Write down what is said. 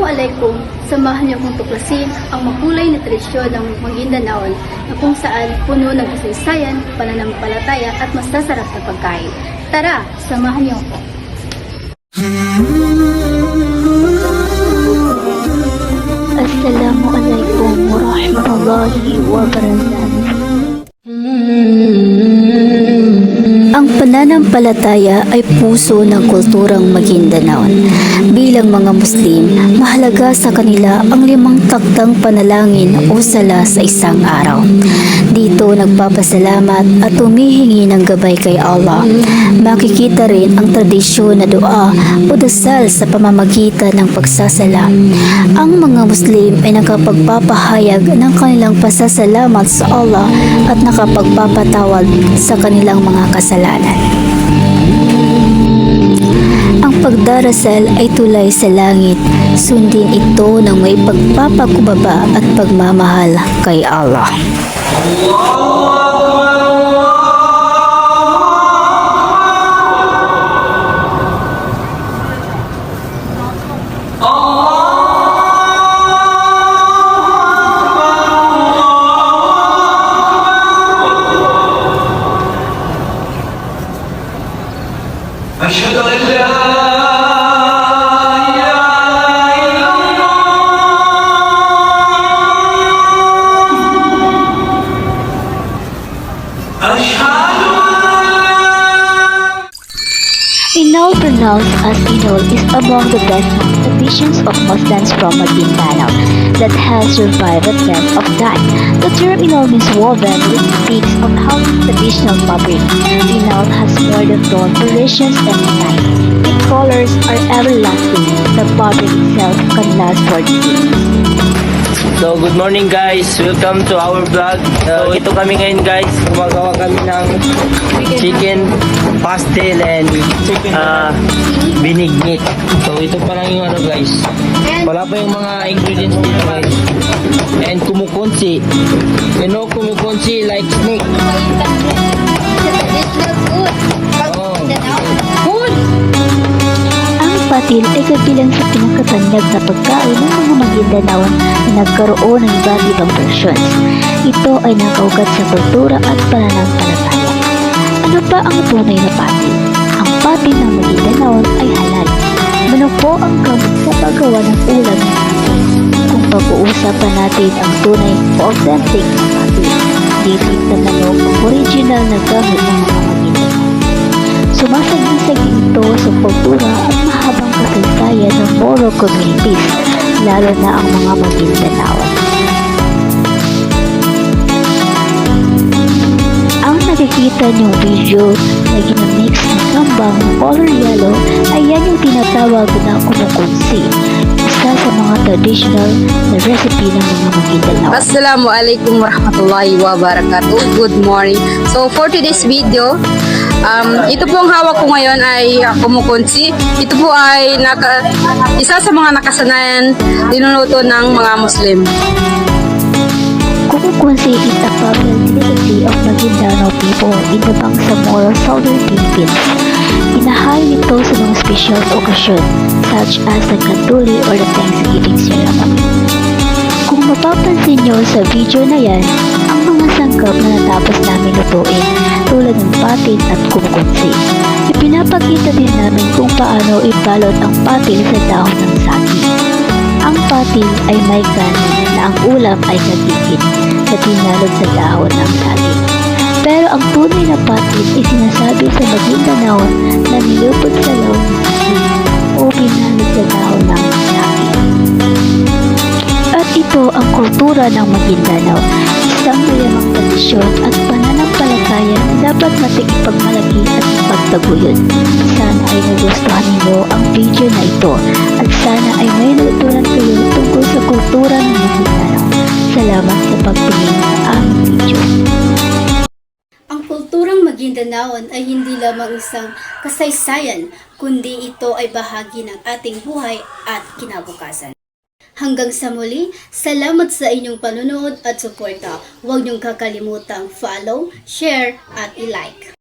Assalamualaikum! Samahan niyo akong tuklasin ang makulay na tradisyon ng Maguindanaon na kung saan puno ng kasaysayan, pananampalataya at masasarap na pagkain. Tara, samahan niyo ako! Assalamualaikum warahmatullahi wabarakatuh. Ang pananampalataya ay puso ng kulturang Maguindanaon. Bilang mga Muslim, mahalaga sa kanila ang 5 takdang panalangin o sala sa isang araw. Dito nagpapasalamat at humihingi ng gabay kay Allah. Makikita rin ang tradisyon na dua o dasal sa pamamagitan ng pagsasala. Ang mga Muslim ay nakapagpapahayag ng kanilang pasasalamat sa Allah at nakapagpapatawad sa kanilang mga kasalanan. Ang pagdarasal ay tulay sa langit, sundin ito ng may pagpapakumbaba at pagmamahal kay Allah. أشهد أن لا إله إلا الله أشهد Inal, pronounced as Inol, is among the best traditions of Muslims from Maguindanao that has survived the test of time. The term Inal means woven, which speaks of how traditional fabric. Inal has more than 12 variations and designs. Its colors are everlasting. The fabric itself can last for decades. So, good morning guys. Welcome to our vlog. So, ito kami ngayon guys. Gumagawa kami ng chicken pastel and binignit. So, ito pa lang yung ano guys. Wala pa yung mga ingredients dito guys. And kumukunsi. You know kumukunsi like snake. Ang patil ay kabilang sa pinakatanyag na pagkain ng mga Maguindanaon na nagkaroon ng iba't ibang versions. Ito ay nakaugat sa kultura at pananampalataya. Ano ba ang tunay na patil? Ang patil ng Maguindanaon ay halal. Manok po ang gamit sa paggawa ng ulam ng patil. Kung pag-uusapan natin ang tunay o authentic na patil, dito na manok ang original na gamit ng mga Maguindanaon. Sumasagisag ito sa kultura at mahabang kasaysayan ng Moro communities, lalo na ang mga Maguindanaon. Ang nakikita niyong video na ginamix ng kambang na color yellow ay yan yung tinatawag na kumukunsi, isa sa mga traditional na recipe ng mga Maguindanaon. Assalamualaikum warahmatullahi wabarakatuh. Good morning. So for today's video, ito po ang hawak ko ngayon ay kumukunsi. Ito po ay isa sa mga nakasanayan dinuluto ng mga Muslim. Kumukunsi is a popular delicacy of Maguindanao people in the Bangsamoro, southern Philippines. Inahain ito sa mga special occasion such as the Kanduli or the Thanksgiving ceremony. Kung mapapansin nyo sa video na yan, ang mga sangkap na natapos namin lutuin tulad ng patil at kumukunsi. Ipinapakita din namin kung paano ibalot ang patil sa dahon ng saging. Ang patil ay may kanin na ang ulam ay katikit na binalot sa dahon ng saging. Pero ang tunay na patil ay sinasabi sa Maguindanao na nilupot sa laon ng saging o binalot sa dahon ng saging. At ito ang kultura ng Maguindanao, isang mayamang tradisyon at pananampalataya na dapat nating ipagmalaki at ipagtaguyod. Sana ay nagustuhan ninyo ang video na ito at sana ay may natutunan kayo tungkol sa kultura ng Maguindanao. Salamat sa pagtingin sa aming video. Ang kulturang Maguindanaon ay hindi lamang isang kasaysayan, kundi ito ay bahagi ng ating buhay at kinabukasan. Hanggang sa muli, salamat sa inyong panunood at suporta. Huwag niyong kakalimutang follow, share at i-like.